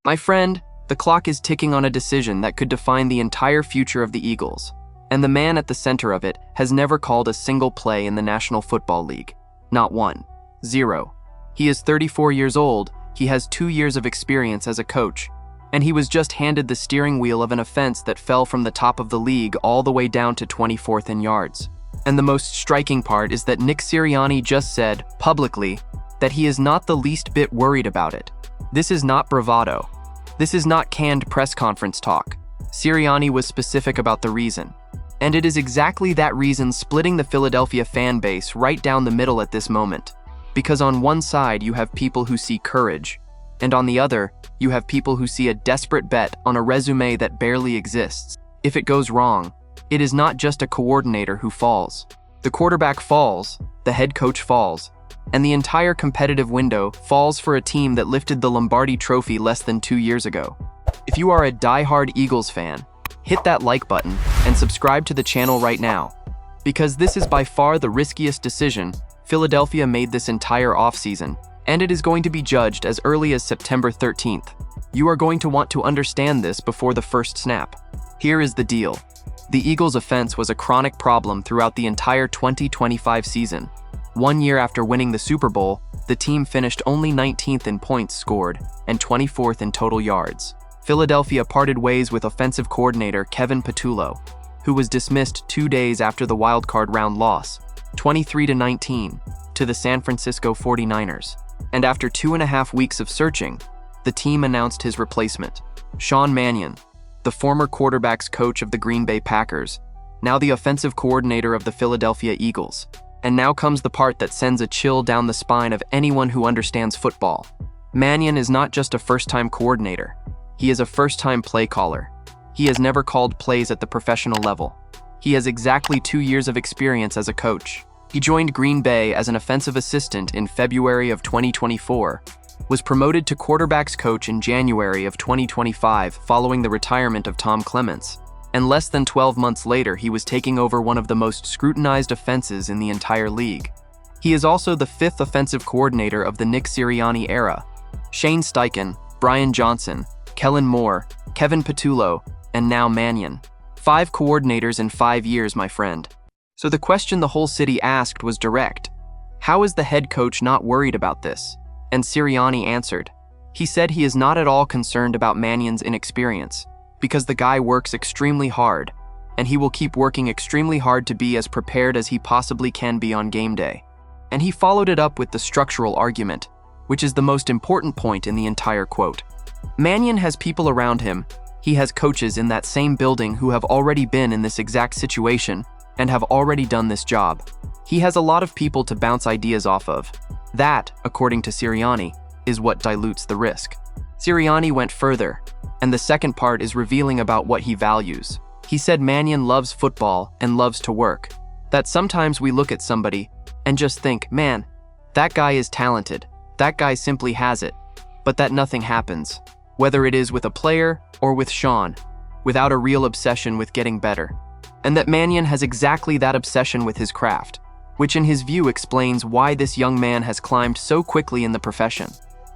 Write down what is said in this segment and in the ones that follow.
My friend, the clock is ticking on a decision that could define the entire future of the Eagles. And the man at the center of it has never called a single play in the National Football League. Not one. Zero. He is 34 years old, he has 2 years of experience as a coach, and he was just handed the steering wheel of an offense that fell from the top of the league all the way down to 24th in yards. And the most striking part is that Nick Sirianni just said, publicly, that he is not the least bit worried about it. This is not bravado. This is not canned press conference talk. Sirianni was specific about the reason. And it is exactly that reason splitting the Philadelphia fan base right down the middle at this moment. Because on one side you have people who see courage, and on the other, you have people who see a desperate bet on a resume that barely exists. If it goes wrong, it is not just a coordinator who falls. The quarterback falls, the head coach falls, and the entire competitive window falls for a team that lifted the Lombardi Trophy less than 2 years ago. If you are a die-hard Eagles fan, hit that like button and subscribe to the channel right now. Because this is by far the riskiest decision Philadelphia made this entire offseason, and it is going to be judged as early as September 13th. You are going to want to understand this before the first snap. Here is the deal. The Eagles' offense was a chronic problem throughout the entire 2025 season. 1 year after winning the Super Bowl, the team finished only 19th in points scored and 24th in total yards. Philadelphia parted ways with offensive coordinator Kevin Patullo, who was dismissed 2 days after the wildcard round loss, 23-19, to the San Francisco 49ers. And after 2.5 weeks of searching, the team announced his replacement, Sean Mannion, the former quarterback's coach of the Green Bay Packers, now the offensive coordinator of the Philadelphia Eagles. And now comes the part that sends a chill down the spine of anyone who understands football. Mannion is not just a first-time coordinator. He is a first-time play caller. He has never called plays at the professional level. He has exactly 2 years of experience as a coach. He joined Green Bay as an offensive assistant in February of 2024, was promoted to quarterbacks coach in January of 2025 following the retirement of Tom Clements, and less than 12 months later he was taking over one of the most scrutinized offenses in the entire league. He is also the 5th offensive coordinator of the Nick Sirianni era. Shane Steichen, Brian Johnson, Kellen Moore, Kevin Patullo, and now Mannion. 5 coordinators in 5 years, my friend. So the question the whole city asked was direct. How is the head coach not worried about this? And Sirianni answered. He said he is not at all concerned about Mannion's inexperience, because the guy works extremely hard, and he will keep working extremely hard to be as prepared as he possibly can be on game day. And he followed it up with the structural argument, which is the most important point in the entire quote. Mannion has people around him. He has coaches in that same building who have already been in this exact situation and have already done this job. He has a lot of people to bounce ideas off of. That, according to Sirianni, is what dilutes the risk. Sirianni went further, and the second part is revealing about what he values. He said Mannion loves football and loves to work. That sometimes we look at somebody and just think, man, that guy is talented. That guy simply has it. But that nothing happens, whether it is with a player or with Sean, without a real obsession with getting better. And that Mannion has exactly that obsession with his craft, which in his view explains why this young man has climbed so quickly in the profession.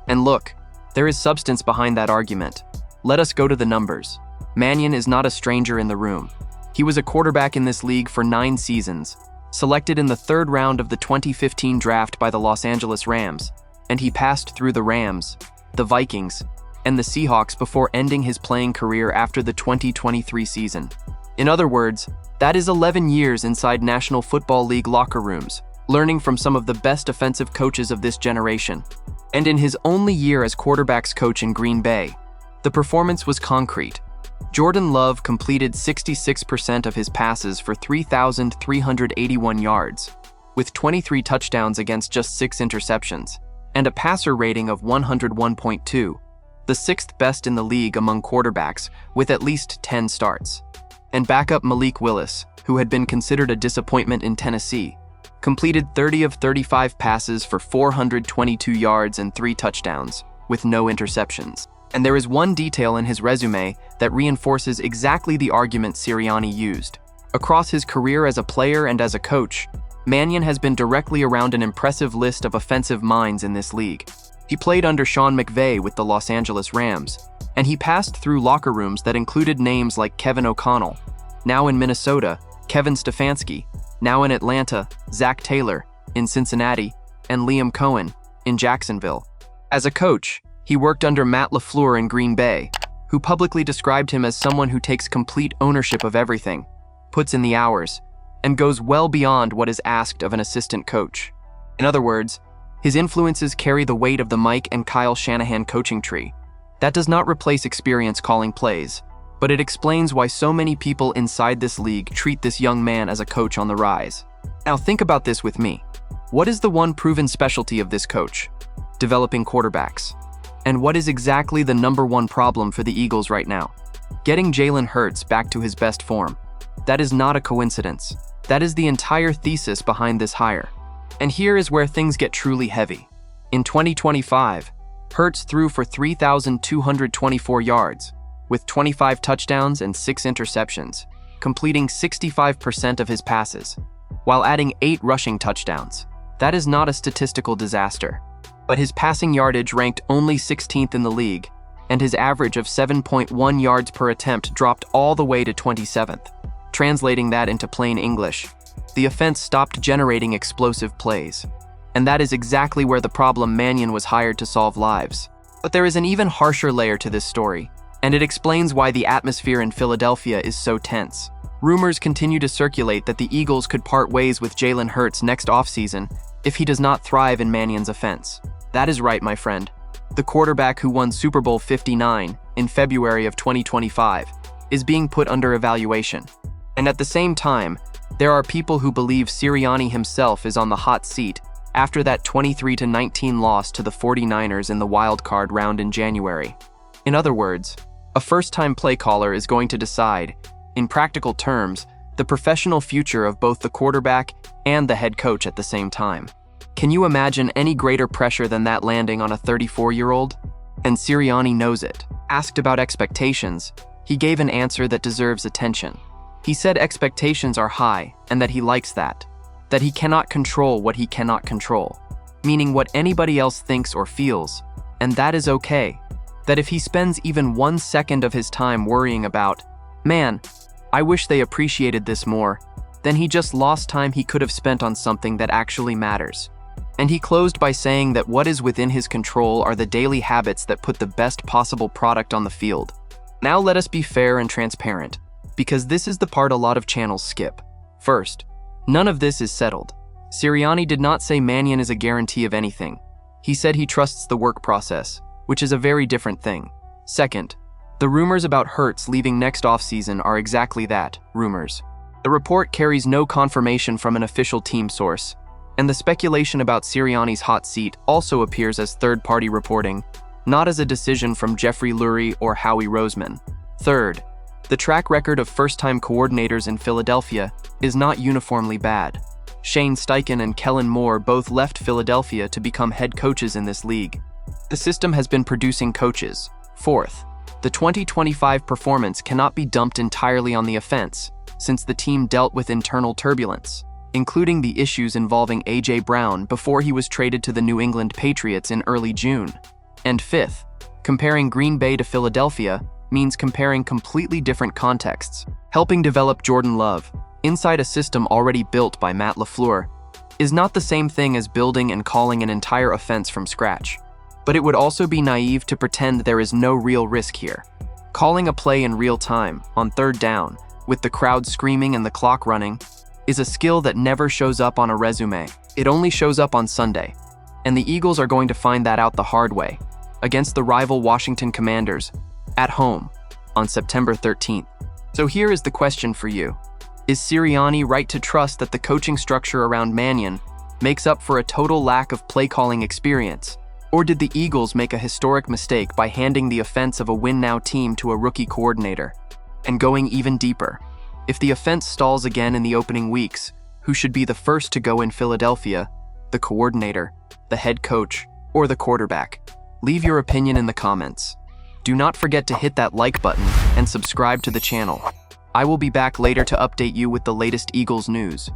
And look, there is substance behind that argument. Let us go to the numbers. Mannion is not a stranger in the room. He was a quarterback in this league for 9 seasons, selected in the 3rd round of the 2015 draft by the Los Angeles Rams, and he passed through the Rams, the Vikings, and the Seahawks before ending his playing career after the 2023 season. In other words, that is 11 years inside National Football League locker rooms, learning from some of the best offensive coaches of this generation. And in his only year as quarterbacks coach in Green Bay, the performance was concrete. Jordan Love completed 66% of his passes for 3,381 yards, with 23 touchdowns against just 6 interceptions, and a passer rating of 101.2, the 6th best in the league among quarterbacks with at least 10 starts. And backup Malik Willis, who had been considered a disappointment in Tennessee, completed 30 of 35 passes for 422 yards and 3 touchdowns, with no interceptions. And there is one detail in his resume that reinforces exactly the argument Sirianni used. Across his career as a player and as a coach, Mannion has been directly around an impressive list of offensive minds in this league. He played under Sean McVay with the Los Angeles Rams, and he passed through locker rooms that included names like Kevin O'Connell, now in Minnesota, Kevin Stefanski, now in Atlanta, Zach Taylor, in Cincinnati, and Liam Cohen, in Jacksonville. As a coach, he worked under Matt LaFleur in Green Bay, who publicly described him as someone who takes complete ownership of everything, puts in the hours, and goes well beyond what is asked of an assistant coach. In other words, his influences carry the weight of the Mike and Kyle Shanahan coaching tree. That does not replace experience calling plays, but it explains why so many people inside this league treat this young man as a coach on the rise. Now think about this with me. What is the one proven specialty of this coach? Developing quarterbacks. And what is exactly the #1 problem for the Eagles right now? Getting Jalen Hurts back to his best form. That is not a coincidence. That is the entire thesis behind this hire. And here is where things get truly heavy. In 2025, Hurts threw for 3,224 yards, with 25 touchdowns and 6 interceptions, completing 65% of his passes, while adding 8 rushing touchdowns. That is not a statistical disaster. But his passing yardage ranked only 16th in the league, and his average of 7.1 yards per attempt dropped all the way to 27th. Translating that into plain English, the offense stopped generating explosive plays. And that is exactly where the problem Mannion was hired to solve lives. But there is an even harsher layer to this story, and it explains why the atmosphere in Philadelphia is so tense. Rumors continue to circulate that the Eagles could part ways with Jalen Hurts next offseason if he does not thrive in Mannion's offense. That is right, my friend. The quarterback who won Super Bowl 59 in February of 2025 is being put under evaluation. And at the same time, there are people who believe Sirianni himself is on the hot seat after that 23-19 loss to the 49ers in the wild-card round in January. In other words, a first-time play caller is going to decide, in practical terms, the professional future of both the quarterback and the head coach at the same time. Can you imagine any greater pressure than that landing on a 34-year-old? And Sirianni knows it. Asked about expectations, he gave an answer that deserves attention. He said expectations are high and that he likes that he cannot control what he cannot control, meaning what anybody else thinks or feels, and that is okay. That if he spends even 1 second of his time worrying about, man, I wish they appreciated this more, then he just lost time he could have spent on something that actually matters. And he closed by saying that what is within his control are the daily habits that put the best possible product on the field. Now let us be fair and transparent, because this is the part a lot of channels skip. First, none of this is settled. Sirianni did not say Mannion is a guarantee of anything. He said he trusts the work process, which is a very different thing. Second, the rumors about Hurts leaving next offseason are exactly that, rumors. The report carries no confirmation from an official team source, and the speculation about Sirianni's hot seat also appears as third-party reporting, not as a decision from Jeffrey Lurie or Howie Roseman. Third, the track record of first-time coordinators in Philadelphia is not uniformly bad. Shane Steichen and Kellen Moore both left Philadelphia to become head coaches in this league. The system has been producing coaches. Fourth, the 2025 performance cannot be dumped entirely on the offense, since the team dealt with internal turbulence, including the issues involving A.J. Brown before he was traded to the New England Patriots in early June. And fifth, comparing Green Bay to Philadelphia means comparing completely different contexts. Helping develop Jordan Love, inside a system already built by Matt LaFleur, is not the same thing as building and calling an entire offense from scratch. But it would also be naive to pretend there is no real risk here. Calling a play in real time, on third down, with the crowd screaming and the clock running, is a skill that never shows up on a resume. It only shows up on Sunday. And the Eagles are going to find that out the hard way, against the rival Washington Commanders, at home, on September 13th. So here is the question for you. Is Sirianni right to trust that the coaching structure around Mannion makes up for a total lack of play-calling experience? Or did the Eagles make a historic mistake by handing the offense of a win-now team to a rookie coordinator? And going even deeper, if the offense stalls again in the opening weeks, who should be the first to go in Philadelphia? The coordinator, the head coach, or the quarterback? Leave your opinion in the comments. Do not forget to hit that like button and subscribe to the channel. I will be back later to update you with the latest Eagles news.